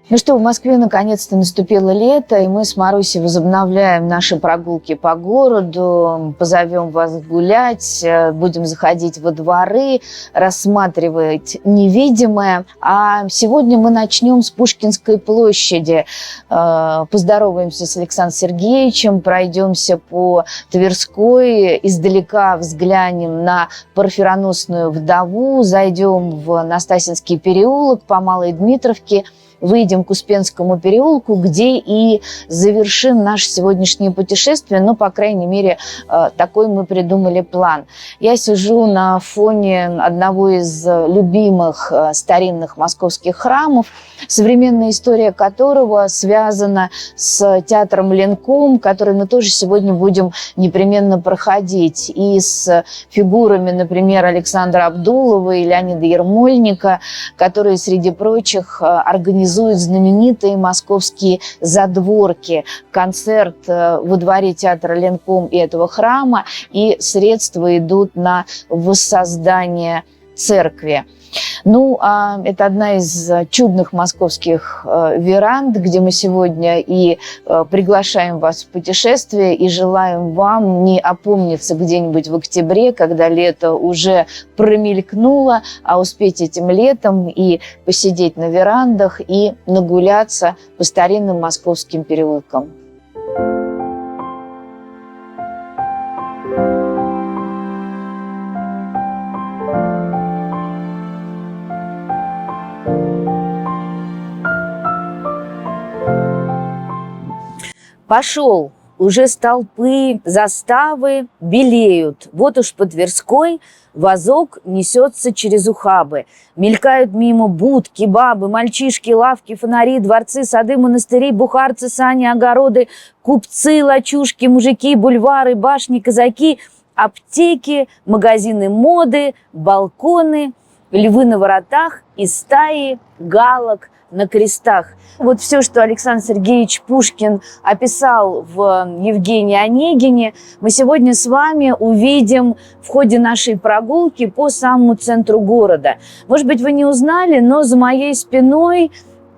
Ну что, в Москве наконец-то наступило лето, и мы с Марусей возобновляем наши прогулки по городу. Позовем вас гулять, будем заходить во дворы, рассматривать невидимое. А сегодня мы начнем с Пушкинской площади. Поздороваемся с Александром Сергеевичем, пройдемся по Тверской, издалека взглянем на Парфироносную вдову, зайдем в Настасьинский переулок по Малой Дмитровке, выйдем к Успенскому переулку, где и завершим наше сегодняшнее путешествие. Ну, по крайней мере, такой мы придумали план. Я сижу на фоне одного из любимых старинных московских храмов, современная история которого связана с театром Ленком, который мы тоже сегодня будем непременно проходить. И с фигурами, например, Александра Абдулова и Леонида Ермольника, которые, среди прочих, организуют знаменитые московские задворки, концерт во дворе театра Ленком и этого храма, и средства идут на воссоздание церкви. Ну, это одна из чудных московских веранд, где мы сегодня и приглашаем вас в путешествие, и желаем вам не опомниться где-нибудь в октябре, когда лето уже промелькнуло, а успеть этим летом и посидеть на верандах, и нагуляться по старинным московским переулкам. Пошел, уже столпы, заставы белеют. Вот уж по Тверской возок несется через ухабы. Мелькают мимо будки, бабы, мальчишки, лавки, фонари, дворцы, сады, монастыри, бухарцы, сани, огороды, купцы, лачушки, мужики, бульвары, башни, казаки, аптеки, магазины моды, балконы, львы на воротах и стаи галок на крестах. Вот все, что Александр Сергеевич Пушкин описал в Евгении Онегине, мы сегодня с вами увидим в ходе нашей прогулки по самому центру города. Может быть, вы не узнали, но за моей спиной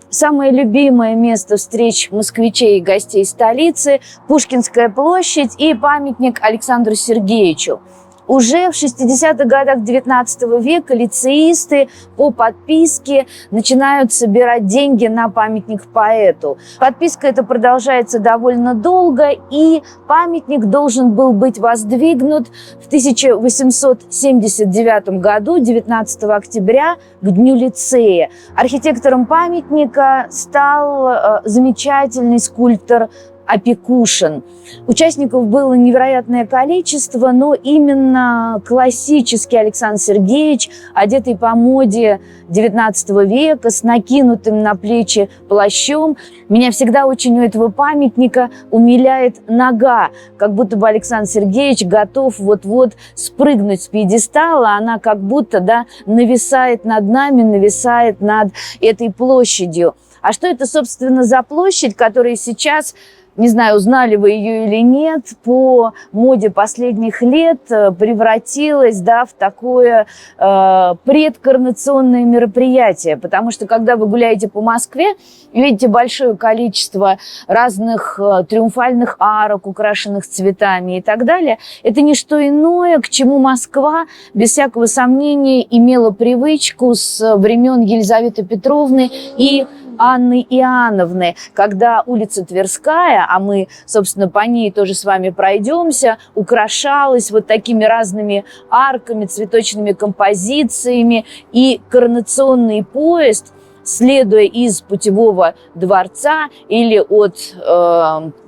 самое любимое место встреч москвичей и гостей столицы – Пушкинская площадь и памятник Александру Сергеевичу. Уже в 60-х годах XIX века лицеисты по подписке начинают собирать деньги на памятник поэту. Подписка эта продолжается довольно долго, и памятник должен был быть воздвигнут в 1879 году, 19 октября, к Дню лицея. Архитектором памятника стал замечательный скульптор Опекушин. Участников было невероятное количество, но именно классический Александр Сергеевич, одетый по моде XIX века, с накинутым на плечи плащом. Меня всегда очень у этого памятника умиляет нога, как будто бы Александр Сергеевич готов вот-вот спрыгнуть с пьедестала, она как будто, да, нависает над нами, нависает над этой площадью. А что это, собственно, за площадь, которая сейчас, не знаю, узнали вы ее или нет, по моде последних лет превратилась, да, в такое предкоронационное мероприятие. Потому что, когда вы гуляете по Москве и видите большое количество разных триумфальных арок, украшенных цветами и так далее, это не что иное, к чему Москва, без всякого сомнения, имела привычку с времен Елизаветы Петровны и Анны Иоанновны, когда улица Тверская, а мы, собственно, по ней тоже с вами пройдемся, украшалась вот такими разными арками, цветочными композициями, и коронационный поезд, следуя из Путевого дворца или от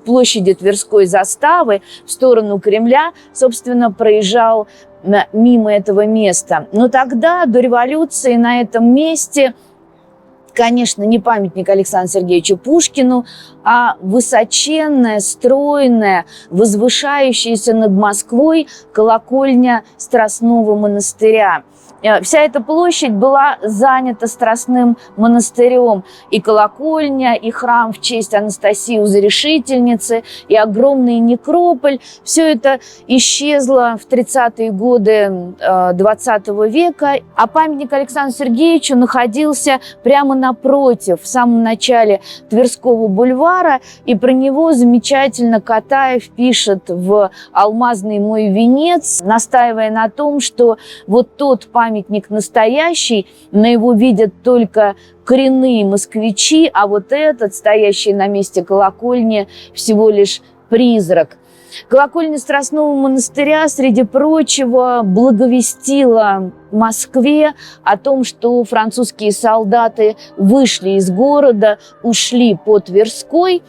площади Тверской заставы в сторону Кремля, собственно, проезжал мимо этого места. Но тогда, до революции, на этом месте, конечно, не памятник Александру Сергеевичу Пушкину, а высоченная, стройная, возвышающаяся над Москвой колокольня Страстного монастыря. Вся эта площадь была занята Страстным монастырем. И колокольня, и храм в честь Анастасии Узрешительницы, и огромный некрополь. Все это исчезло в 30-е годы 20 века. А памятник Александру Сергеевичу находился прямо напротив, в самом начале Тверского бульвара. И про него замечательно Катаев пишет в «Алмазный мой венец», настаивая на том, что вот тот памятник настоящий, но его видят только коренные москвичи, а вот этот, стоящий на месте колокольни, всего лишь призрак. Колокольня Страстного монастыря, среди прочего, благовестила Москве о том, что французские солдаты вышли из города, ушли по Тверской.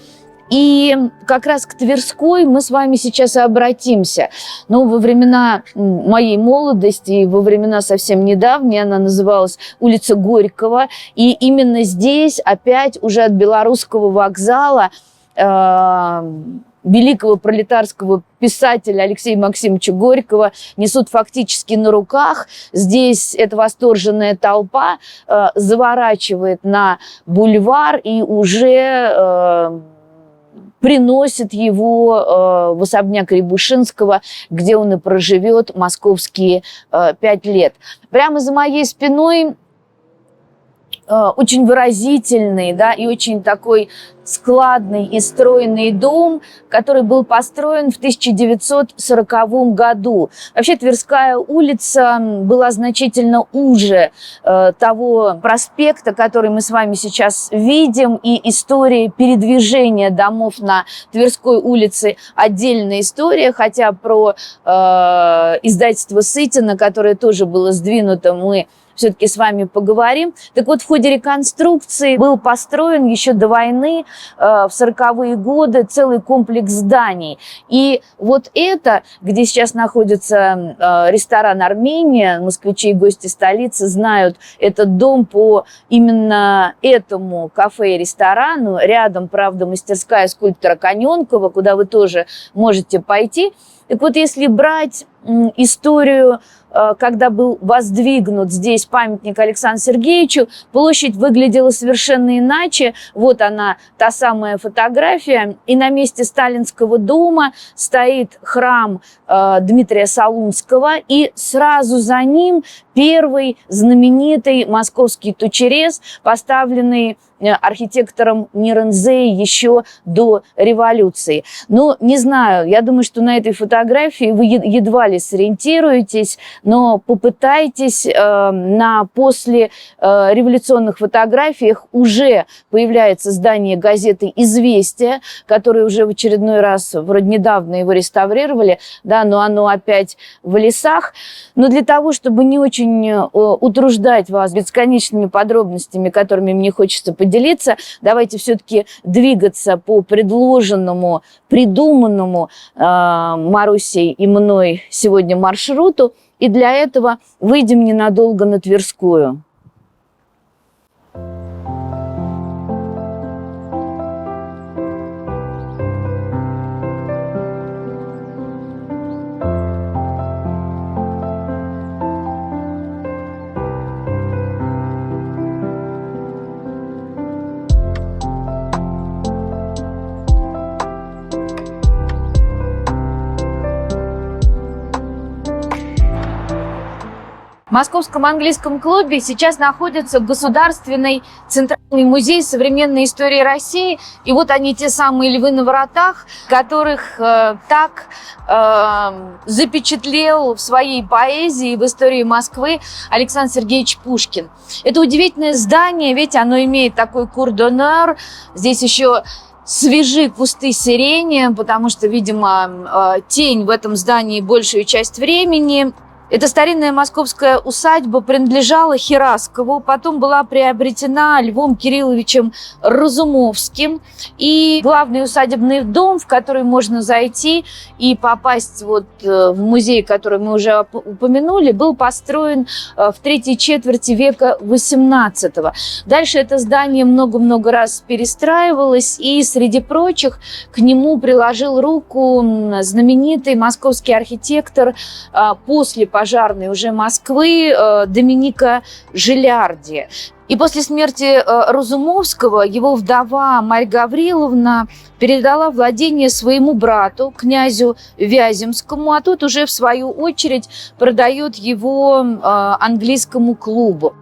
И как раз к Тверской мы с вами сейчас и обратимся. Но во времена моей молодости и во времена совсем недавние она называлась улица Горького. И именно здесь опять уже от Белорусского вокзала великого пролетарского писателя Алексея Максимовича Горького несут фактически на руках. Здесь эта восторженная толпа заворачивает на бульвар и уже приносит его в особняк Рябушинского, где он и проживет московские 5 лет. Прямо за моей спиной очень выразительный, да, и очень такой складный и стройный дом, который был построен в 1940 году. Вообще Тверская улица была значительно уже того проспекта, который мы с вами сейчас видим, и история передвижения домов на Тверской улице отдельная история, хотя про издательство Сытина, которое тоже было сдвинуто, мы все-таки с вами поговорим. Так вот, в ходе реконструкции был построен еще до войны, в 40-е годы, целый комплекс зданий. И вот это, где сейчас находится ресторан «Армения», москвичи и гости столицы знают этот дом по именно этому кафе и ресторану. Рядом, правда, мастерская скульптора Каненкова, куда вы тоже можете пойти. Так вот, если брать историю, когда был воздвигнут здесь памятник Александру Сергеевичу, площадь выглядела совершенно иначе. Вот она, та самая фотография. И на месте Сталинского дома стоит храм Дмитрия Солунского. И сразу за ним первый знаменитый московский тучерез, поставленный архитектором Нерензе еще до революции. Но не знаю, я думаю, что на этой фотографии вы едва ли сориентируетесь, но попытайтесь на послереволюционных фотографиях уже появляется здание газеты «Известия», которое уже в очередной раз, вроде недавно его реставрировали, да, но оно опять в лесах. Но для того, чтобы не очень утруждать вас бесконечными подробностями, которыми мне хочется поделиться, давайте все-таки двигаться по предложенному, придуманному Марусей и мной сегодня маршруту. И для этого выйдем ненадолго на Тверскую. В Московском английском клубе сейчас находится Государственный Центральный музей современной истории России. И вот они, те самые львы на воротах, которых так запечатлел в своей поэзии в истории Москвы Александр Сергеевич Пушкин. Это удивительное здание, ведь оно имеет такой кур-д'онер. Здесь еще свежи кусты сирени, потому что, видимо, тень в этом здании большую часть времени. Эта старинная московская усадьба принадлежала Хераскову, потом была приобретена Львом Кирилловичем Разумовским. И главный усадебный дом, в который можно зайти и попасть вот в музей, который мы уже упомянули, был построен в третьей четверти века XVIII. Дальше это здание много-много раз перестраивалось, и среди прочих к нему приложил руку знаменитый московский архитектор после пожарной уже Москвы Доминика Жилярди. И после смерти Разумовского его вдова Марья Гавриловна передала владение своему брату, князю Вяземскому, а тот уже в свою очередь продает его английскому клубу.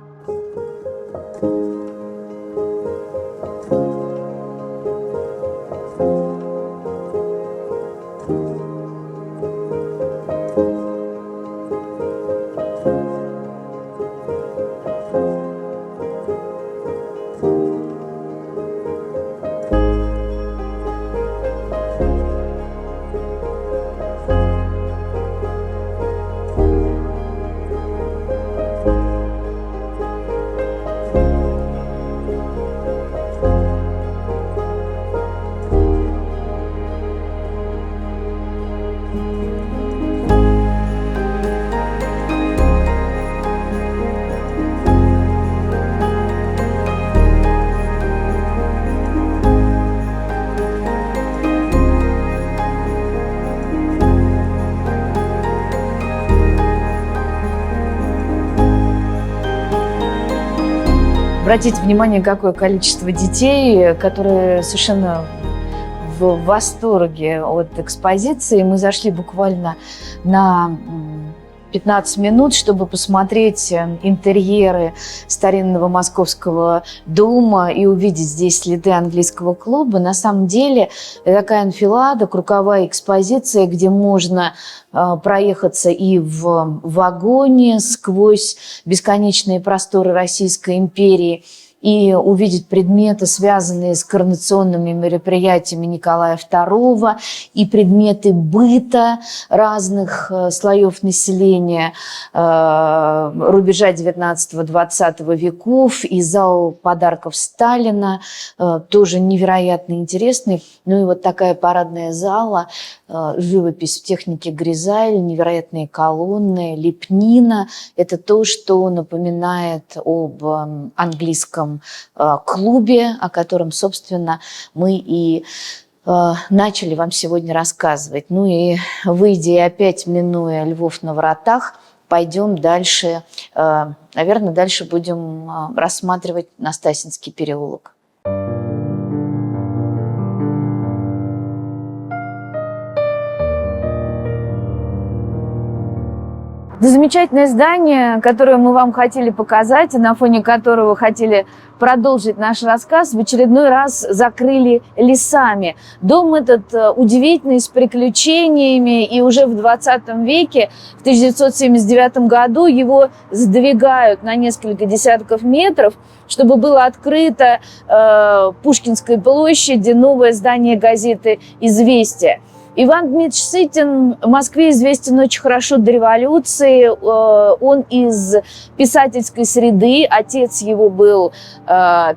Обратите внимание, какое количество детей, которые совершенно в восторге от экспозиции. Мы зашли буквально на 15 минут, чтобы посмотреть интерьеры старинного московского дома и увидеть здесь следы английского клуба. На самом деле такая анфилада, круговая экспозиция, где можно проехаться и в вагоне сквозь бесконечные просторы Российской империи и увидеть предметы, связанные с коронационными мероприятиями Николая II, и предметы быта разных слоев населения рубежа 19-20 веков, и зал подарков Сталина, тоже невероятно интересный. Ну и вот такая парадная зала, живопись в технике Гризаль, невероятные колонны, лепнина. Это то, что напоминает об английском клубе, о котором, собственно, мы и начали вам сегодня рассказывать. Ну и выйдя и опять минуя Львов на воротах, пойдем дальше. Наверное, дальше будем рассматривать Настасьинский переулок. Это замечательное здание, которое мы вам хотели показать, и на фоне которого хотели продолжить наш рассказ, в очередной раз закрыли лесами. Дом этот удивительный, с приключениями, и уже в 20 веке, в 1979 году, его сдвигают на несколько десятков метров, чтобы было открыто Пушкинской площади новое здание газеты «Известия». Иван Дмитриевич Сытин в Москве известен очень хорошо до революции. Он из писательской среды, отец его был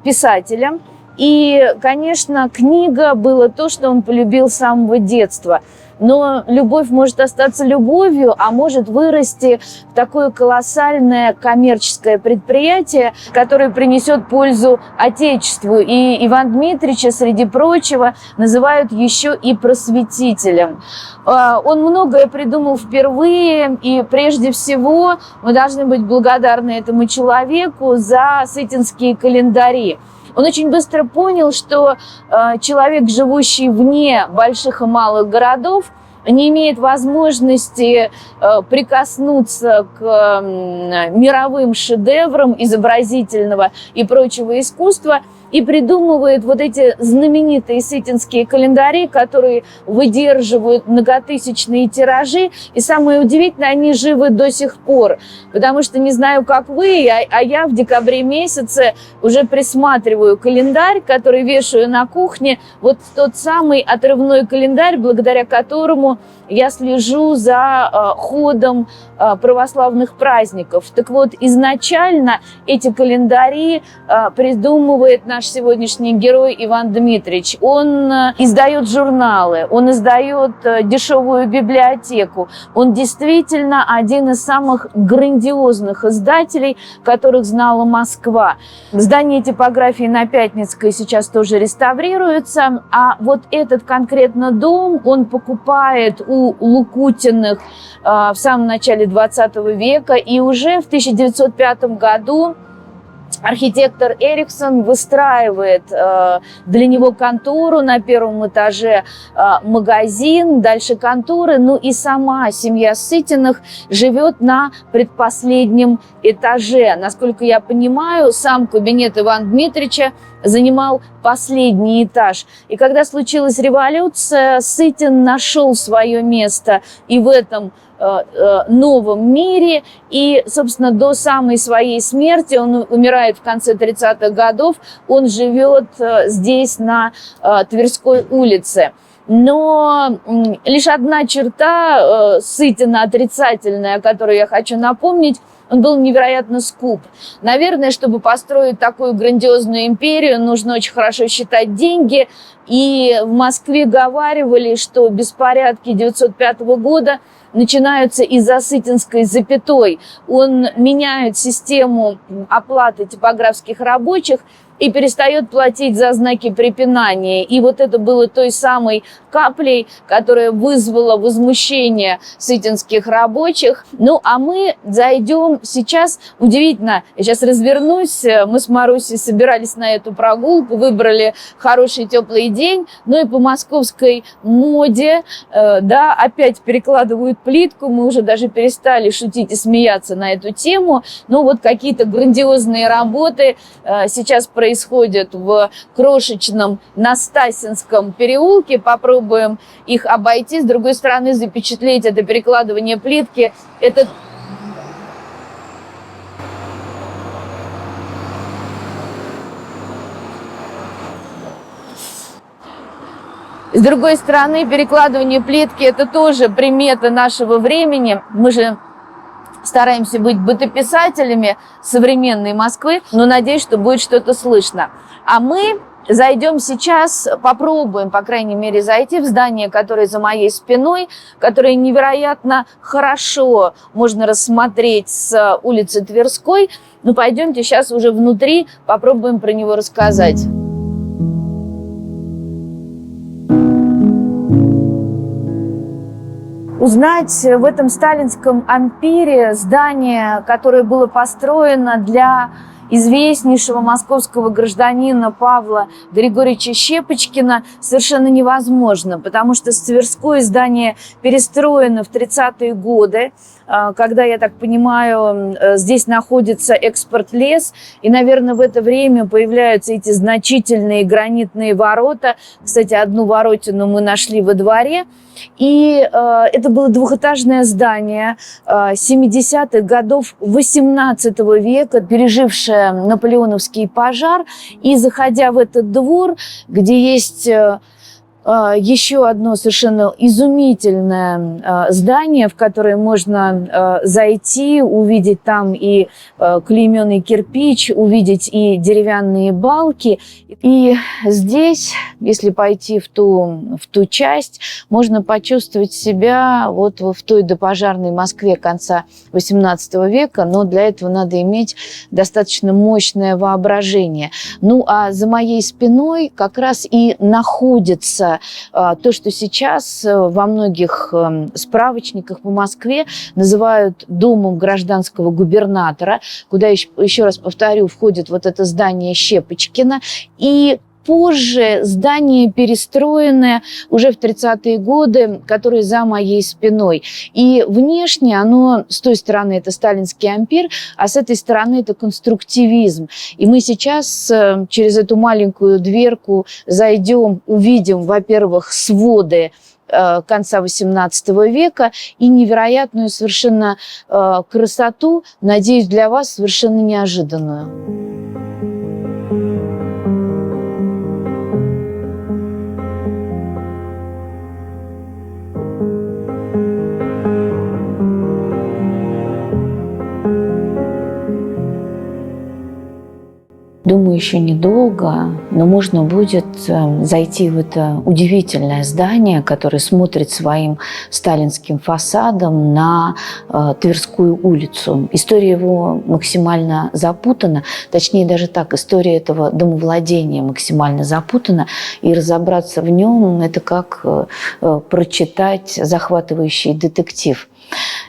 писателем. И, конечно, книга была то, что он полюбил с самого детства. Но любовь может остаться любовью, а может вырасти в такое колоссальное коммерческое предприятие, которое принесет пользу Отечеству. И Иван Дмитриевича, среди прочего, называют еще и просветителем. Он многое придумал впервые, и прежде всего мы должны быть благодарны этому человеку за сытинские календари. Он очень быстро понял, что человек, живущий вне больших и малых городов, не имеет возможности прикоснуться к мировым шедеврам изобразительного и прочего искусства, и придумывает вот эти знаменитые сытинские календари, которые выдерживают многотысячные тиражи. И самое удивительное, они живы до сих пор. Потому что, не знаю, как вы, а я в декабре месяце уже присматриваю календарь, который вешаю на кухне. Вот тот самый отрывной календарь, благодаря которому я слежу за ходом православных праздников. Так вот, изначально эти календари придумывает наш наш сегодняшний герой Иван Дмитриевич. Он издает журналы, он издает дешевую библиотеку. Он действительно один из самых грандиозных издателей, которых знала Москва. Здание типографии на Пятницкой сейчас тоже реставрируется, а вот этот конкретно дом он покупает у Лукутиных в самом начале 20 века, и уже в 1905 году архитектор Эриксон выстраивает для него контору, на первом этаже магазин, дальше конторы, ну и сама семья Сытиных живет на предпоследнем этаже. Насколько я понимаю, сам кабинет Ивана Дмитриевича занимал последний этаж. И когда случилась революция, Сытин нашел свое место и в этом новом мире. И, собственно, до самой своей смерти, он умирает в конце 30-х годов, он живет здесь, на Тверской улице. Но лишь одна черта Сытина отрицательная, о которой я хочу напомнить: он был невероятно скуп. Наверное, чтобы построить такую грандиозную империю, нужно очень хорошо считать деньги. И в Москве говаривали, что беспорядки 1905 года начинаются из-за сытинской запятой. Он меняет систему оплаты типографских рабочих и перестает платить за знаки препинания. И вот это было той самой каплей, которая вызвала возмущение сытинских рабочих. Ну, а мы зайдем сейчас, удивительно, я сейчас развернусь, мы с Марусей собирались на эту прогулку, выбрали хороший теплый день, ну и по московской моде, да, опять перекладывают плитку, мы уже даже перестали шутить и смеяться на эту тему, но вот какие-то грандиозные работы сейчас происходят в крошечном Настасинском переулке. Попробуем их обойти. С другой стороны, запечатлеть это перекладывание плитки. Это с другой стороны, перекладывание плитки – это тоже примета нашего времени. Мы же стараемся быть бытописателями современной Москвы, но надеюсь, что будет что-то слышно. А мы зайдем сейчас, попробуем, по крайней мере, зайти в здание, которое за моей спиной, которое невероятно хорошо можно рассмотреть с улицы Тверской. Ну, пойдемте сейчас уже внутри, попробуем про него рассказать. Узнать в этом сталинском ампире здание, которое было построено для известнейшего московского гражданина Павла Григорьевича Щепочкина, совершенно невозможно, потому что с Тверской здание перестроено в 30-е годы, когда, я так понимаю, здесь находится экспорт-лес, и, наверное, в это время появляются эти значительные гранитные ворота. Кстати, одну воротину мы нашли во дворе. И это было двухэтажное здание 70-х годов 18 века, пережившее наполеоновский пожар. И заходя в этот двор, где есть еще одно совершенно изумительное здание, в которое можно зайти, увидеть там и клейменный кирпич, увидеть и деревянные балки. И здесь, если пойти в ту часть, можно почувствовать себя вот в той допожарной Москве конца XVIII века, но для этого надо иметь достаточно мощное воображение. Ну, а за моей спиной как раз и находится то, что сейчас во многих справочниках по Москве называют домом гражданского губернатора, куда, еще раз повторю, входит вот это здание Щепочкина. И позже здание перестроенное уже в 30-е годы, которое за моей спиной. И внешне оно, с той стороны это сталинский ампир, а с этой стороны это конструктивизм. И мы сейчас через эту маленькую дверку зайдем, увидим, во-первых, своды конца XVIII века и невероятную совершенно красоту, надеюсь, для вас совершенно неожиданную. Думаю, еще недолго, но можно будет зайти в это удивительное здание, которое смотрит своим сталинским фасадом на Тверскую улицу. История его максимально запутана, точнее даже так, история этого домовладения максимально запутана, и разобраться в нем – это как прочитать захватывающий детектив.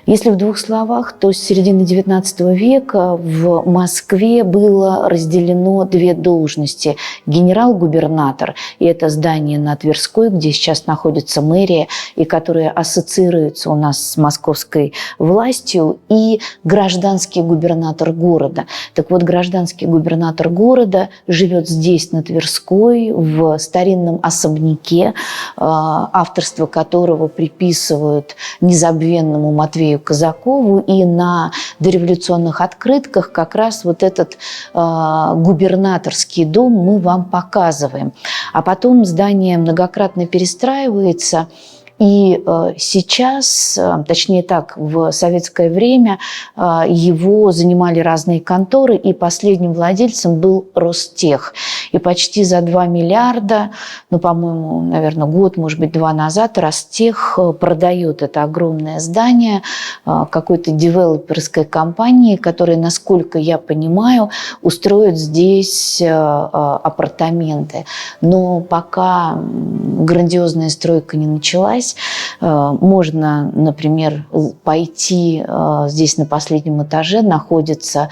Если в двух словах, то с середины XIX века в Москве было разделено две должности. Генерал-губернатор, и это здание на Тверской, где сейчас находится мэрия, и которое ассоциируется у нас с московской властью, и гражданский губернатор города. Так вот, гражданский губернатор города живет здесь, на Тверской, в старинном особняке, авторство которого приписывают незабвенному Матвею Казакову, и на дореволюционных открытках как раз вот этот губернаторский дом мы вам показываем. А потом здание многократно перестраивается, и сейчас, точнее так, в советское время его занимали разные конторы, и последним владельцем был Ростех. И почти за 2 миллиарда, ну, по-моему, наверное, год, может быть, 2 назад, Ростех продает это огромное здание какой-то девелоперской компании, которая, насколько я понимаю, устроит здесь апартаменты. Но пока грандиозная стройка не началась, можно, например, пойти, здесь на последнем этаже находится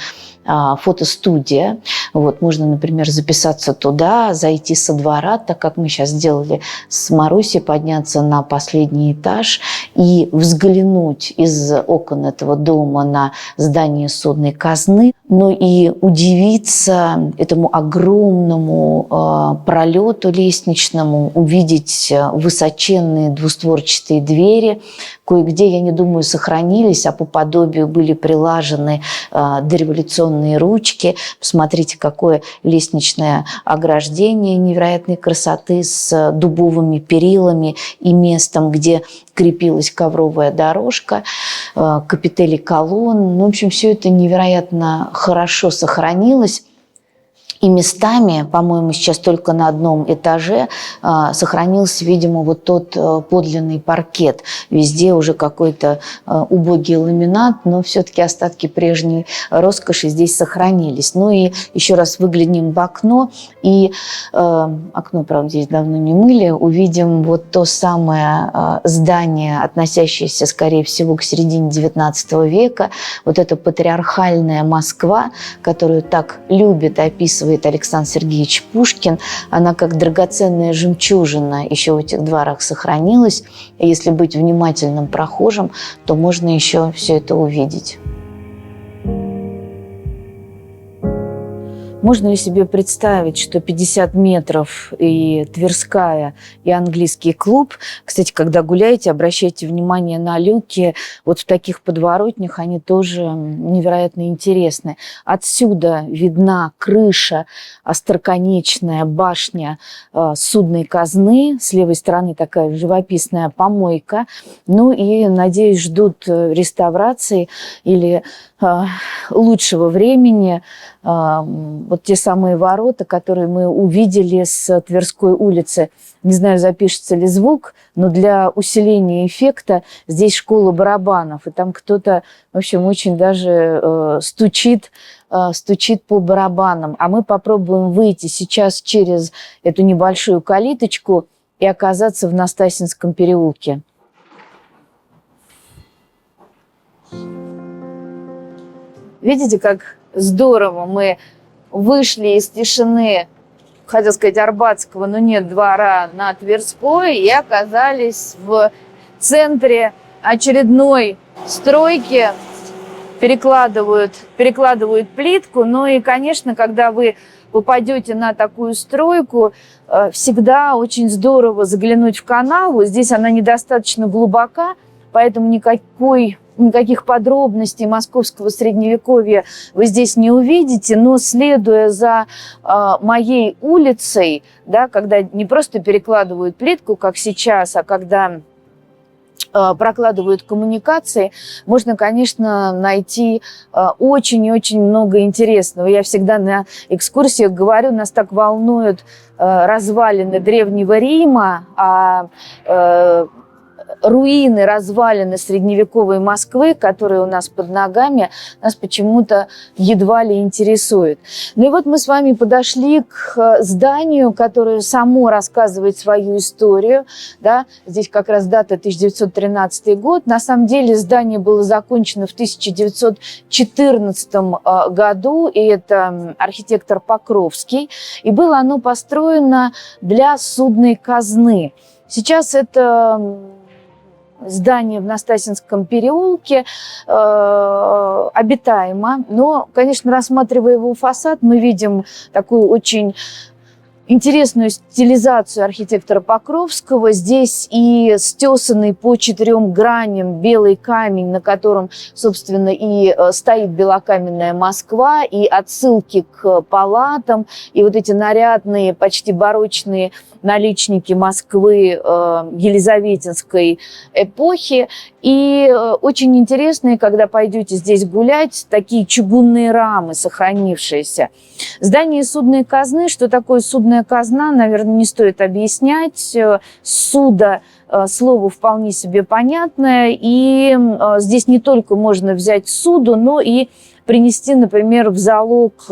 фотостудия. Вот, можно, например, записаться туда, зайти со двора, так как мы сейчас сделали с Марусей, подняться на последний этаж и взглянуть из окон этого дома на здание судной казны, но и удивиться этому огромному пролету лестничному, увидеть высоченные двустворчатые двери. Кое-где, я не думаю, сохранились, а по подобию были прилажены дореволюционные ручки. Посмотрите, какое лестничное ограждение невероятной красоты с дубовыми перилами и местом, где крепилась ковровая дорожка, капители колонн. Ну, в общем, все это невероятно хорошо сохранилось. И местами, по-моему, сейчас только на одном этаже сохранился, видимо, вот тот подлинный паркет. Везде уже какой-то убогий ламинат, но все-таки остатки прежней роскоши здесь сохранились. Ну и еще раз выглянем в окно, и окно, правда, здесь давно не мыли, увидим вот то самое здание, относящееся, скорее всего, к середине XIX века, вот эта патриархальная Москва, которую так любит описывать Александр Сергеевич Пушкин. Она как драгоценная жемчужина еще в этих дворах сохранилась. И если быть внимательным прохожим, то можно еще все это увидеть. Можно ли себе представить, что 50 метров и Тверская, и английский клуб? Кстати, когда гуляете, обращайте внимание на люки. Вот в таких подворотнях они тоже невероятно интересны. Отсюда видна крыша, остроконечная башня судной казны. С левой стороны такая живописная помойка. Ну и, надеюсь, ждут реставрации или лучшего времени. Вот те самые ворота, которые мы увидели с Тверской улицы. Не знаю, запишется ли звук, но для усиления эффекта здесь школа барабанов. И там кто-то, в общем, очень даже стучит по барабанам. А мы попробуем выйти сейчас через эту небольшую калиточку и оказаться в Настасьинском переулке. Видите, как здорово мы вышли из тишины, хотел сказать, Арбатского, но нет, двора на Тверской, и оказались в центре очередной стройки. Перекладывают плитку. Ну и, конечно, когда вы попадете на такую стройку, всегда очень здорово заглянуть в канаву. Здесь она недостаточно глубока, поэтому никаких подробностей московского средневековья вы здесь не увидите, но следуя за моей улицей, да, когда не просто перекладывают плитку, как сейчас, а когда прокладывают коммуникации, можно, конечно, найти очень и очень много интересного. Я всегда на экскурсиях говорю, нас так волнуют развалины Древнего Рима, руины, развалины средневековой Москвы, которые у нас под ногами, нас почему-то едва ли интересуют. Ну и вот мы с вами подошли к зданию, которое само рассказывает свою историю. Да? Здесь как раз дата 1913 год. На самом деле здание было закончено в 1914 году, и это архитектор Покровский. И было оно построено для судной казны. Сейчас это здание в Настасьинском переулке обитаемо, но, конечно, рассматривая его фасад, мы видим такую очень интересную стилизацию архитектора Покровского. Здесь и стесанный по 4 граням белый камень, на котором, собственно, и стоит белокаменная Москва, и отсылки к палатам, и вот эти нарядные, почти барочные наличники Москвы елизаветинской эпохи. И очень интересные, когда пойдете здесь гулять, такие чугунные рамы, сохранившиеся. Здание судной казны. Что такое судная казна, наверное, не стоит объяснять. Суда слово вполне себе понятное. И здесь не только можно взять суду, но и принести, например, в залог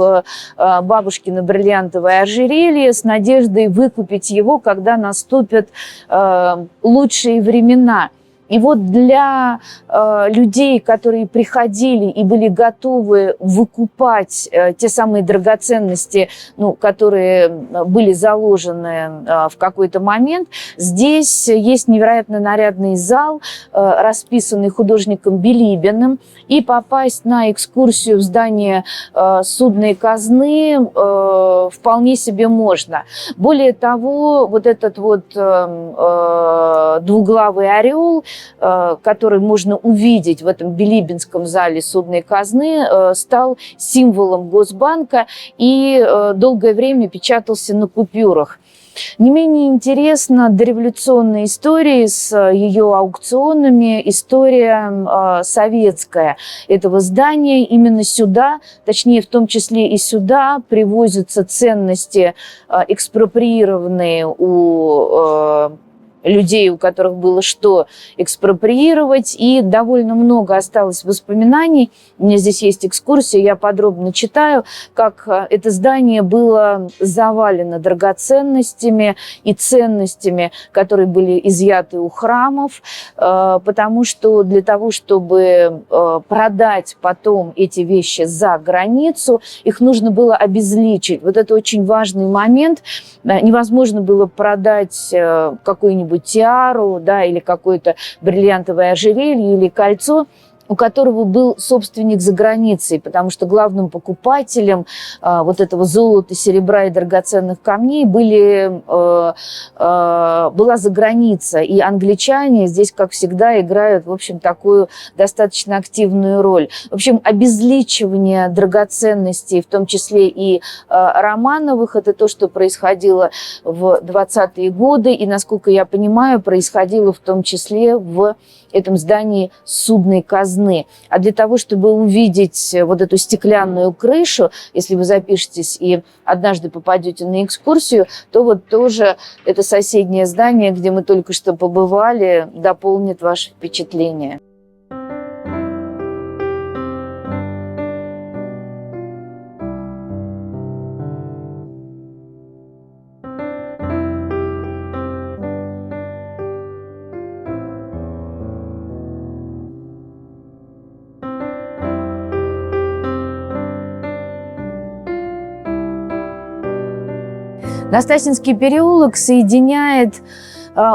бабушкино бриллиантовое ожерелье с надеждой выкупить его, когда наступят лучшие времена. И вот для людей, которые приходили и были готовы выкупать те самые драгоценности, которые были заложены в какой-то момент, здесь есть невероятно нарядный зал, расписанный художником Билибиным, и попасть на экскурсию в здание судной казны вполне себе можно. Более того, вот этот вот двуглавый орел, который можно увидеть в этом Билибинском зале судной казны, стал символом Госбанка и долгое время печатался на купюрах. Не менее интересна дореволюционная история с ее аукционами, история советская этого здания. Именно сюда, точнее, в том числе и сюда, привозятся ценности, экспроприированные у людей, у которых было что экспроприировать, и довольно много осталось воспоминаний. У меня здесь есть экскурсия, я подробно читаю, как это здание было завалено драгоценностями и ценностями, которые были изъяты у храмов, потому что для того, чтобы продать потом эти вещи за границу, их нужно было обезличить. Вот это очень важный момент. Невозможно было продать какую-нибудь тиару, да, или какое-то бриллиантовое ожерелье или кольцо, у которого был собственник за границей, потому что главным покупателем вот этого золота, серебра и драгоценных камней была заграница. И англичане здесь, как всегда, играют, в общем, такую достаточно активную роль. В общем, обезличивание драгоценностей, в том числе и Романовых, это то, что происходило в 20-е годы, и, насколько я понимаю, происходило в том числе в этом здании судной казны. А для того, чтобы увидеть вот эту стеклянную крышу, если вы запишетесь и однажды попадете на экскурсию, то вот тоже это соседнее здание, где мы только что побывали, дополнит ваше впечатление. Настасьинский переулок соединяет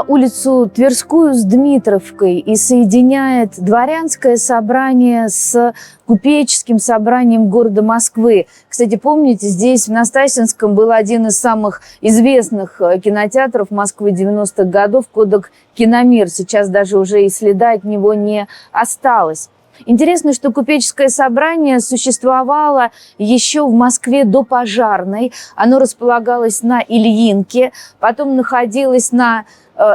улицу Тверскую с Дмитровкой и соединяет дворянское собрание с купеческим собранием города Москвы. Кстати, помните, здесь в Настасьинском был один из самых известных кинотеатров Москвы 90-х годов, Кодак Киномир. Сейчас даже уже и следа от него не осталось. Интересно, что купеческое собрание существовало еще в Москве до Пожарной. Оно располагалось на Ильинке, потом находилось на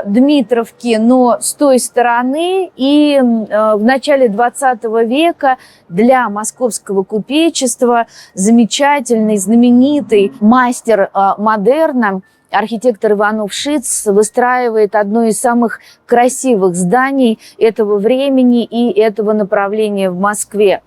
Дмитровке, но с той стороны. И в начале 20 века для московского купечества замечательный, знаменитый мастер модерна, архитектор Иванов-Шиц, выстраивает одно из самых красивых зданий этого времени и этого направления в Москве.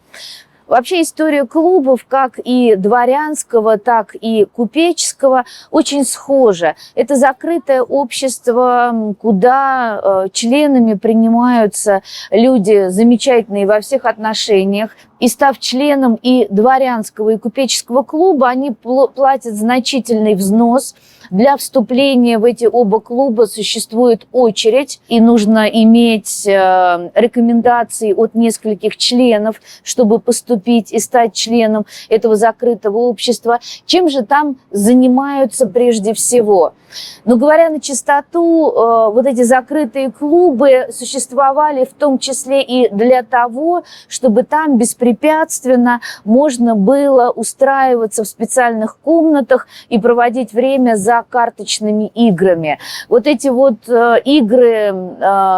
Вообще история клубов, как и дворянского, так и купеческого, очень схожа. Это закрытое общество, куда членами принимаются люди замечательные во всех отношениях. И став членом и дворянского, и купеческого клуба, они платят значительный взнос. Для вступления в эти оба клуба существует очередь, и нужно иметь рекомендации от нескольких членов, чтобы поступить и стать членом этого закрытого общества. Чем же там занимаются прежде всего? Но говоря на чистоту, вот эти закрытые клубы существовали в том числе и для того, чтобы там беспрепятственно можно было устраиваться в специальных комнатах и проводить время за карточными играми. Вот эти вот игры,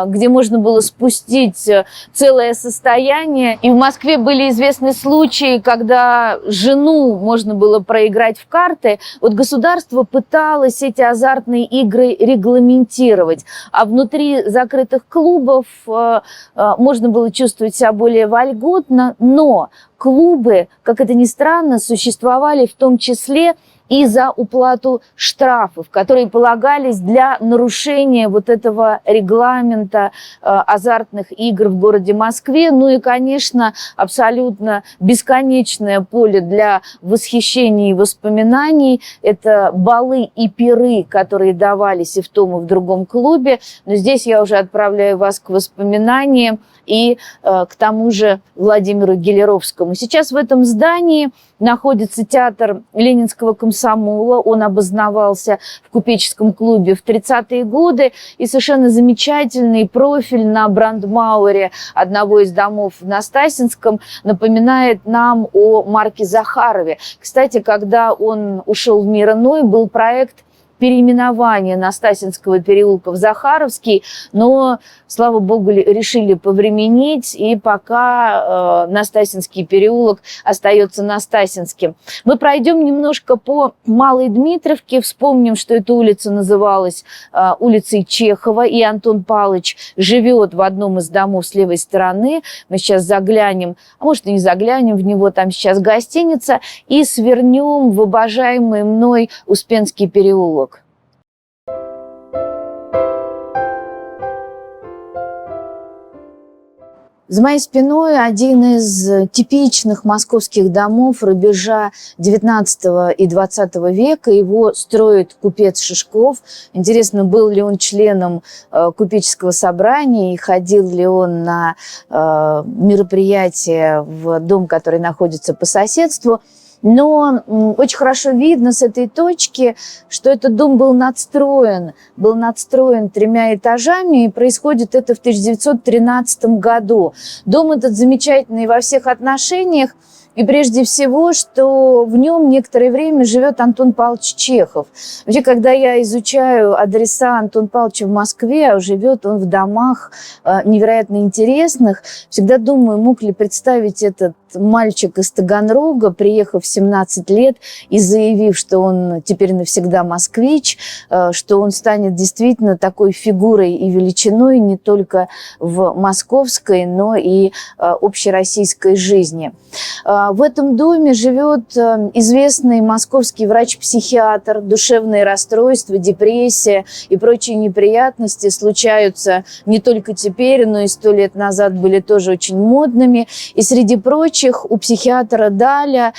где можно было спустить целое состояние. И в Москве были известны случаи, когда жену можно было проиграть в карты. Вот государство пыталось эти азартные игры регламентировать. А внутри закрытых клубов можно было чувствовать себя более вольготно, но клубы, как это ни странно, существовали в том числе и за уплату штрафов, которые полагались для нарушения вот этого регламента азартных игр в городе Москве. Ну и, конечно, абсолютно бесконечное поле для восхищений и воспоминаний – это балы и пиры, которые давались и в том, и в другом клубе. Но здесь я уже отправляю вас к воспоминаниям и к тому же Владимиру Гелеровскому. Сейчас в этом здании находится театр Ленинского комсомола. Он обосновался в купеческом клубе в 30-е годы. И совершенно замечательный профиль на Брандмауэре одного из домов в Настасинском напоминает нам о Марке Захарове. Кстати, когда он ушел в мир иной, был проект переименования Настасинского переулка в Захаровский, но, слава богу, решили повременить, и пока Настасинский переулок остается Настасинским. Мы пройдем немножко по Малой Дмитровке, вспомним, что эта улица называлась улицей Чехова, и Антон Павлович живет в одном из домов с левой стороны. Мы сейчас заглянем, а может и не заглянем в него, там сейчас гостиница, и свернем в обожаемый мной Успенский переулок. За моей спиной один из типичных московских домов рубежа XIX и XX века. Его строит купец Шишков. Интересно, был ли он членом купеческого собрания и ходил ли он на мероприятия в дом, который находится по соседству. Но очень хорошо видно с этой точки, что этот дом был надстроен 3 этажами, и происходит это в 1913 году. Дом этот замечательный во всех отношениях, и прежде всего, что в нем некоторое время живет Антон Павлович Чехов. Вообще, когда я изучаю адреса Антона Павловича в Москве, а живет он в домах невероятно интересных, всегда думаю, мог ли представить этот мальчик из Таганрога, приехав в 17 лет и заявив, что он теперь навсегда москвич, что он станет действительно такой фигурой и величиной не только в московской, но и общероссийской жизни. В этом доме живет известный московский врач-психиатр. Душевные расстройства, депрессия и прочие неприятности случаются не только теперь, но и 100 лет назад были тоже очень модными. И среди прочего случаях у психиатра Даля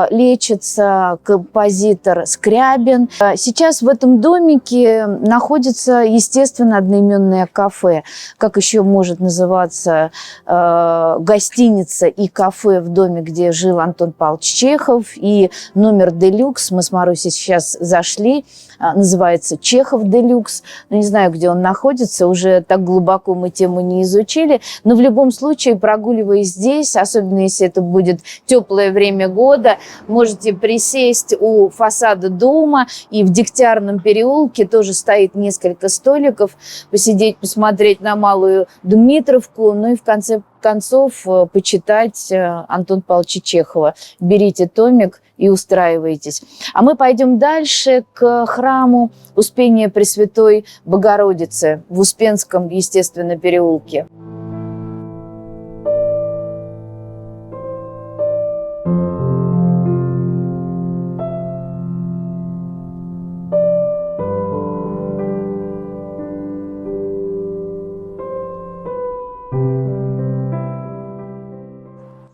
лечится композитор Скрябин. Сейчас в этом домике находится, естественно, одноименное кафе. Как еще может называться гостиница и кафе в доме, где жил Антон Павлович Чехов, и номер «Делюкс». Мы с Марусей сейчас зашли. Называется «Чехов Делюкс». Не знаю, где он находится, уже так глубоко мы тему не изучили. Но в любом случае, прогуливаясь здесь, особенно если это будет теплое время года, можете присесть у фасада дома. И в Дегтярном переулке тоже стоит несколько столиков. Посидеть, посмотреть на Малую Дмитровку. Ну и в конце концов почитать Антона Павловича Чехова. Берите томик и устраивайтесь. А мы пойдем дальше к храму Успения Пресвятой Богородицы в Успенском, естественно, переулке.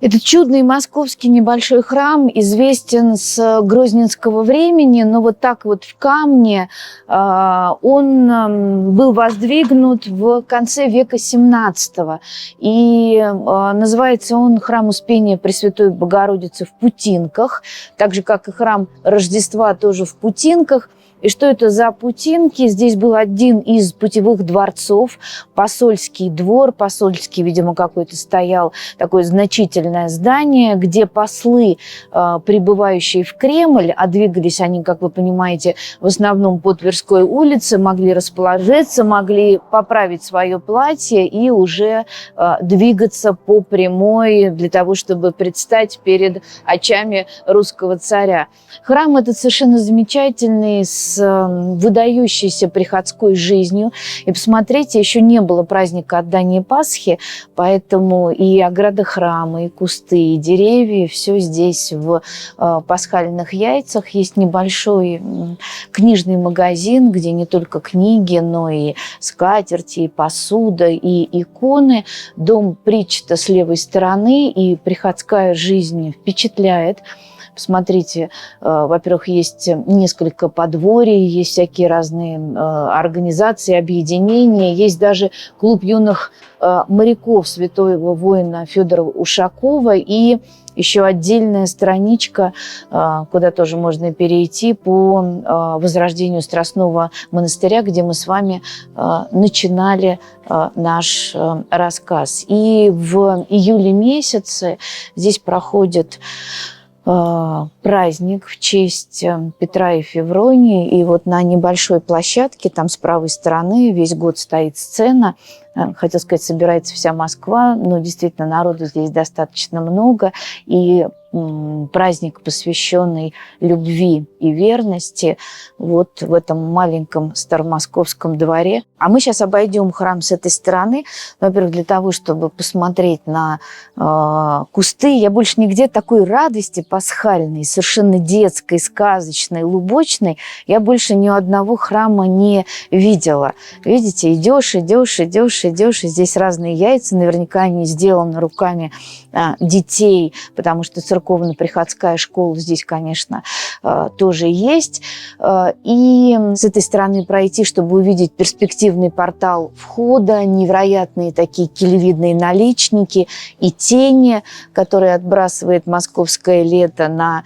Этот чудный московский небольшой храм известен с грозненского времени, но вот так вот в камне он был воздвигнут в конце века XVII. И называется он «Храм Успения Пресвятой Богородицы в Путинках», так же, как и храм Рождества тоже в Путинках. И что это за Путинки? Здесь был один из путевых дворцов, посольский двор, посольский, видимо, какой-то стоял, такое значительное здание, где послы, прибывающие в Кремль, а двигались они, как вы понимаете, в основном по Тверской улице, могли расположиться, могли поправить свое платье и уже двигаться по прямой для того, чтобы предстать перед очами русского царя. Храм этот совершенно замечательный, с выдающейся приходской жизнью. И посмотрите, еще не было праздника отдания Пасхи, поэтому и ограда храма, и кусты, и деревья, все здесь в пасхальных яйцах. Есть небольшой книжный магазин, где не только книги, но и скатерти, и посуда, и иконы. Дом Причта с левой стороны, и приходская жизнь впечатляет. Посмотрите, во-первых, есть несколько подворий, есть всякие разные организации, объединения, есть даже клуб юных моряков святого воина Федора Ушакова и еще отдельная страничка, куда тоже можно перейти по возрождению Страстного монастыря, где мы с вами начинали наш рассказ. И в июле месяце здесь проходит праздник в честь Петра и Февронии. И вот на небольшой площадке, там с правой стороны, весь год стоит сцена. Хотел сказать, собирается вся Москва, но действительно народу здесь достаточно много. И праздник, посвященный любви и верности, вот в этом маленьком старомосковском дворе. А мы сейчас обойдем храм с этой стороны. Во-первых, для того, чтобы посмотреть на кусты. Я больше нигде такой радости пасхальной, совершенно детской, сказочной, лубочной, я больше ни одного храма не видела. Видите, идешь, и здесь разные яйца, наверняка они сделаны руками детей, потому что церковно-приходская школа здесь, конечно, тоже есть. И с этой стороны пройти, чтобы увидеть перспективный портал входа, невероятные такие килевидные наличники и тени, которые отбрасывает московское лето на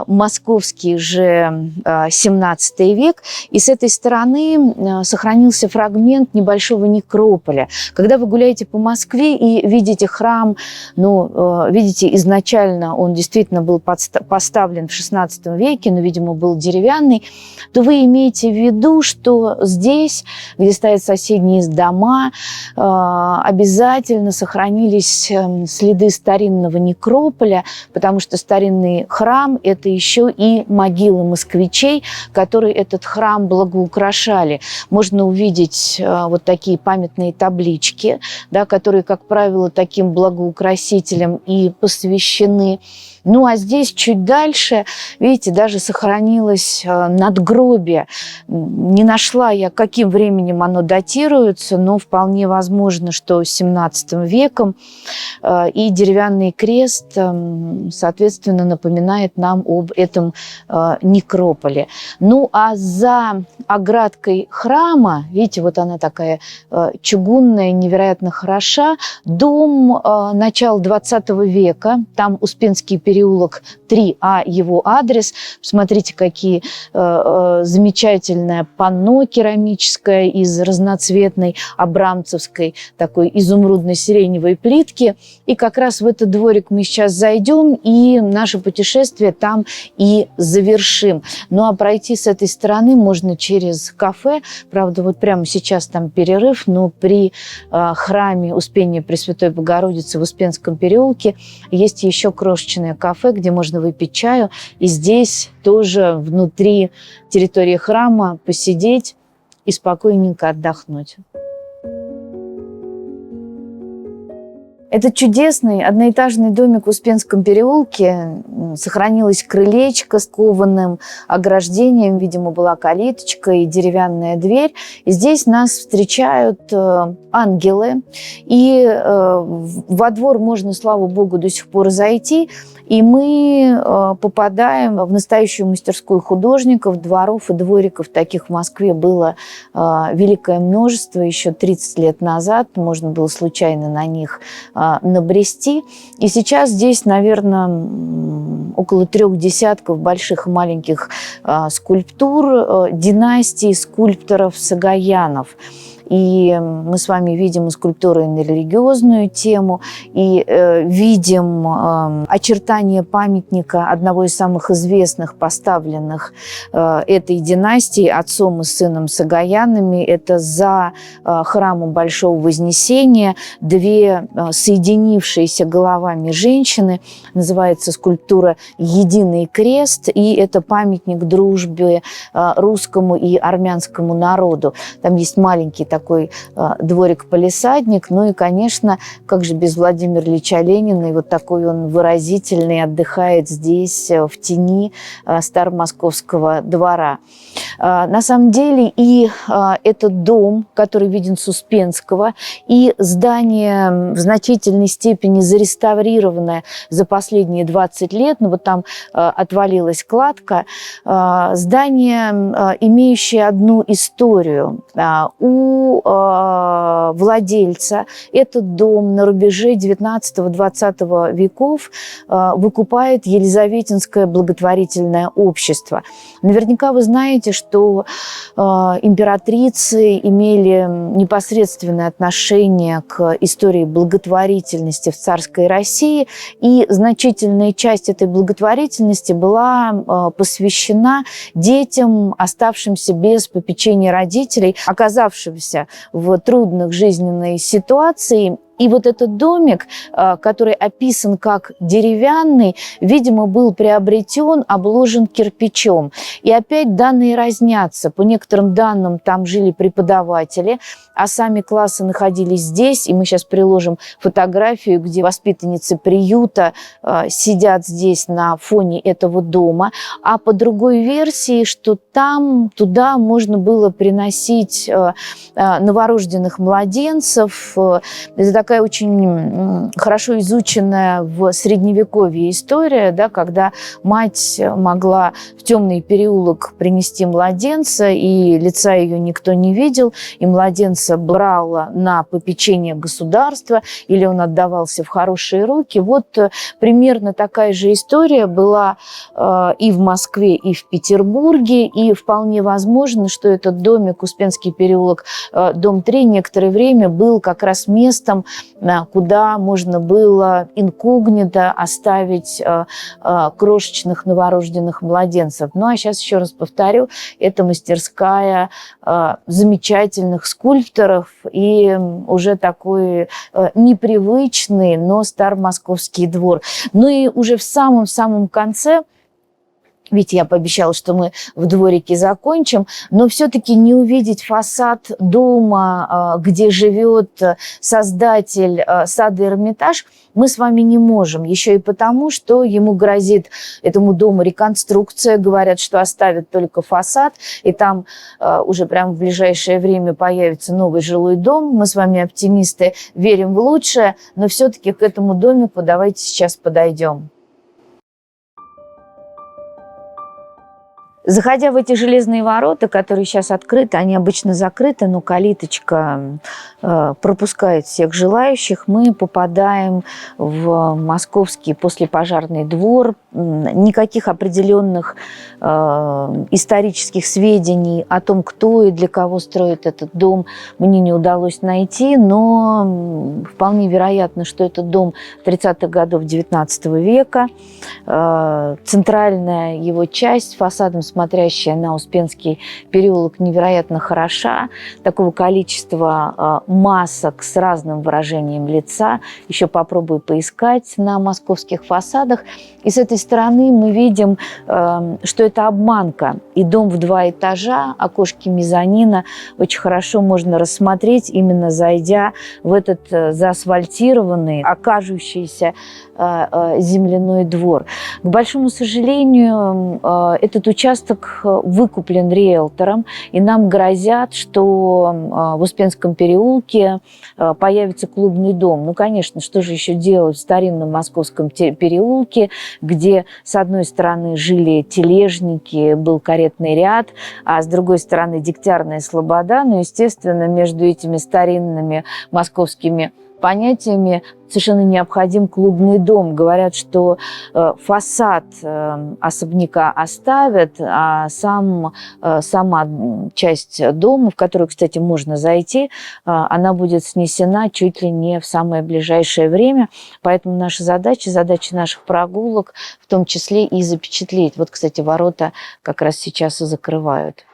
московский же 17 век. И с этой стороны сохранился фрагмент небольшого некрополя. Когда вы гуляете по Москве и видите храм, видите, изначально он действительно был поставлен в XVI веке, но, видимо, был деревянный, то вы имеете в виду, что здесь, где стоят соседние дома, обязательно сохранились следы старинного некрополя, потому что старинный храм – это еще и могилы москвичей, которые этот храм благоукрашали. Можно увидеть вот такие памятные таблички, да, которые, как правило, таким благоукрасителям и посвящены. Ну, а здесь чуть дальше, видите, даже сохранилось надгробие. Не нашла я, каким временем оно датируется, но вполне возможно, что 17 веком. И деревянный крест, соответственно, напоминает нам об этом некрополе. Ну, а за оградкой храма, видите, вот она такая чугунная, невероятно хороша, дом начала 20 века, там Успенский переулок 3, а его адрес. Смотрите, какие замечательное панно керамическое из разноцветной абрамцевской такой изумрудно-сиреневой плитки. И как раз в этот дворик мы сейчас зайдем и наше путешествие там и завершим. Ну а пройти с этой стороны можно через кафе. Правда, вот прямо сейчас там перерыв, но при храме Успения Пресвятой Богородицы в Успенском переулке есть еще крошечное кафе, где можно выпить чаю. И здесь тоже внутри территории храма посидеть и спокойненько отдохнуть. Это чудесный одноэтажный домик в Успенском переулке. Сохранилось крылечко с кованым ограждением. Видимо, была калиточка и деревянная дверь. И здесь нас встречают ангелы. И во двор можно, слава богу, до сих пор зайти. И мы попадаем в настоящую мастерскую художников, дворов и двориков. Таких в Москве было великое множество. Еще 30 лет назад можно было случайно на них набрести. И сейчас здесь, наверное, около 3 десятков больших и маленьких скульптур династии скульпторов Сагоянов. И мы с вами видим и скульптуры на религиозную тему, и видим очертания памятника одного из самых известных поставленных этой династии отцом и сыном Сагоянами. Это за храмом Большого Вознесения две соединившиеся головами женщины. Называется скульптура «Единый крест», и это памятник дружбе русскому и армянскому народу. Там есть маленький такой дворик-палисадник. Ну и, конечно, как же без Владимира Ильича Ленина, и вот такой он выразительный, отдыхает здесь в тени Старомосковского двора. На самом деле и этот дом, который виден с Успенского, и здание в значительной степени зареставрированное за последние 20 лет, ну вот там отвалилась кладка, здание, имеющее одну историю. У владельца этот дом на рубеже 19-20 веков выкупает Елизаветинское благотворительное общество. Наверняка вы знаете, что императрицы имели непосредственное отношение к истории благотворительности в царской России, и значительная часть этой благотворительности была посвящена детям, оставшимся без попечения родителей, оказавшимся в трудных жизненной ситуации. И вот этот домик, который описан как деревянный, видимо, был приобретен, обложен кирпичом. И опять данные разнятся. По некоторым данным, там жили преподаватели, а сами классы находились здесь. И мы сейчас приложим фотографию, где воспитанницы приюта сидят здесь на фоне этого дома. А по другой версии, что там, туда можно было приносить новорожденных младенцев. Это такая очень хорошо изученная в Средневековье история, да, когда мать могла в темный переулок принести младенца, и лица ее никто не видел, и младенца брала на попечение государства, или он отдавался в хорошие руки. Вот примерно такая же история была и в Москве, и в Петербурге, и вполне возможно, что этот домик, Успенский переулок, дом 3, некоторое время был как раз местом, куда можно было инкогнито оставить крошечных новорожденных младенцев. Ну, а сейчас еще раз повторю, это мастерская замечательных скульпторов и уже такой непривычный, но старомосковский двор. Ну и уже в самом-самом конце Ведь я пообещала, что мы в дворике закончим, но все-таки не увидеть фасад дома, где живет создатель сада «Эрмитаж», мы с вами не можем. Еще и потому, что ему грозит, этому дому, реконструкция. Говорят, что оставят только фасад, и там уже прямо в ближайшее время появится новый жилой дом. Мы с вами оптимисты, верим в лучшее, но все-таки к этому домику давайте сейчас подойдем. Заходя в эти железные ворота, которые сейчас открыты, они обычно закрыты, но калиточка пропускает всех желающих, мы попадаем в московский послепожарный двор. Никаких определенных исторических сведений о том, кто и для кого строит этот дом, мне не удалось найти, но вполне вероятно, что этот дом 30-х годов XIX века. Центральная его часть, фасадом смотрящая на Успенский переулок, невероятно хороша. Такого количества масок с разным выражением лица еще попробую поискать на московских фасадах. И с этой стороны мы видим, что это обманка. И дом в 2 этажа, окошки мезонина очень хорошо можно рассмотреть, именно зайдя в этот заасфальтированный, окажущийся земляной двор. К большому сожалению, этот участок выкуплен риэлтором, и нам грозят, что в Успенском переулке появится клубный дом. Ну, конечно, что же еще делать в старинном московском переулке, где, с одной стороны, жили тележники, был каретный ряд, а с другой стороны, Дегтярная слобода. Ну, естественно, между этими старинными московскими понятиями совершенно необходим клубный дом. Говорят, что фасад особняка оставят, а сама часть дома, в которую, кстати, можно зайти, она будет снесена чуть ли не в самое ближайшее время. Поэтому наша задача наших прогулок в том числе и запечатлеть. Вот, кстати, ворота как раз сейчас и закрывают.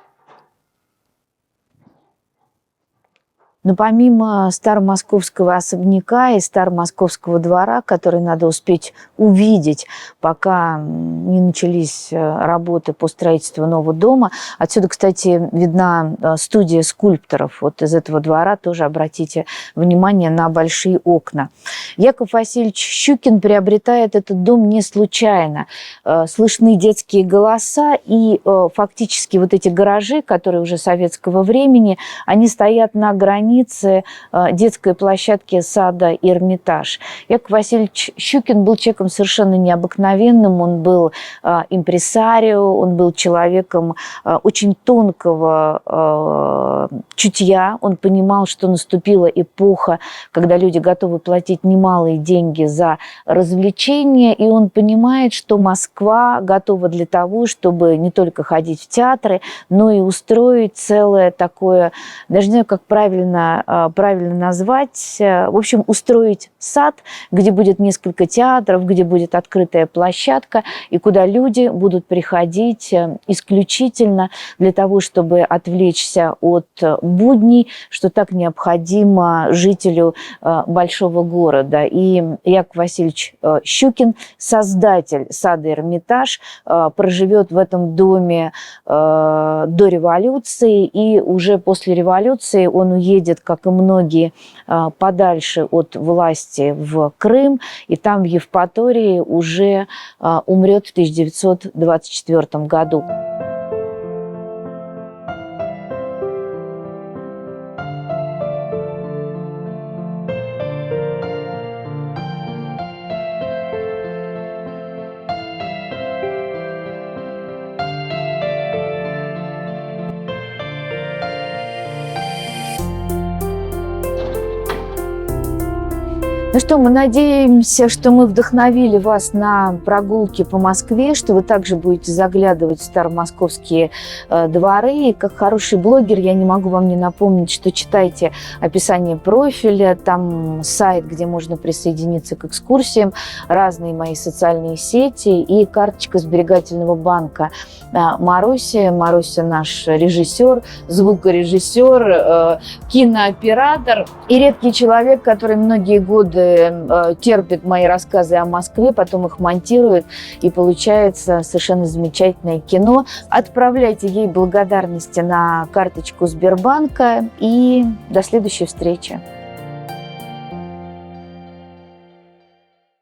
Но помимо старомосковского особняка и старомосковского двора, который надо успеть увидеть, пока не начались работы по строительству нового дома, отсюда, кстати, видна студия скульпторов. Вот из этого двора тоже обратите внимание на большие окна. Яков Васильевич Щукин приобретает этот дом не случайно. Слышны детские голоса, и фактически вот эти гаражи, которые уже советского времени, они стоят на границе детской площадки сада «Эрмитаж». Яков Васильевич Щукин был человеком совершенно необыкновенным. Он был импресарио, он был человеком очень тонкого чутья. Он понимал, что наступила эпоха, когда люди готовы платить немалые деньги за развлечения, и он понимает, что Москва готова для того, чтобы не только ходить в театры, но и устроить целое такое, даже не знаю, как правильно назвать, в общем, устроить сад, где будет несколько театров, где будет открытая площадка, и куда люди будут приходить исключительно для того, чтобы отвлечься от будней, что так необходимо жителю большого города. И Яков Васильевич Щукин, создатель сада «Эрмитаж», проживет в этом доме до революции, и уже после революции он уедет, как и многие, подальше от власти в Крым, и там в Евпатории уже умрет в 1924 году. Ну что, мы надеемся, что мы вдохновили вас на прогулки по Москве, что вы также будете заглядывать в старомосковские дворы. И как хороший блогер я не могу вам не напомнить, что читайте описание профиля, там сайт, где можно присоединиться к экскурсиям, разные мои социальные сети и карточка сберегательного банка Маруси. Маруся наш режиссер, звукорежиссер, кинооператор и редкий человек, который многие годы терпит мои рассказы о Москве, потом их монтирует, и получается совершенно замечательное кино. Отправляйте ей благодарности на карточку Сбербанка, и до следующей встречи.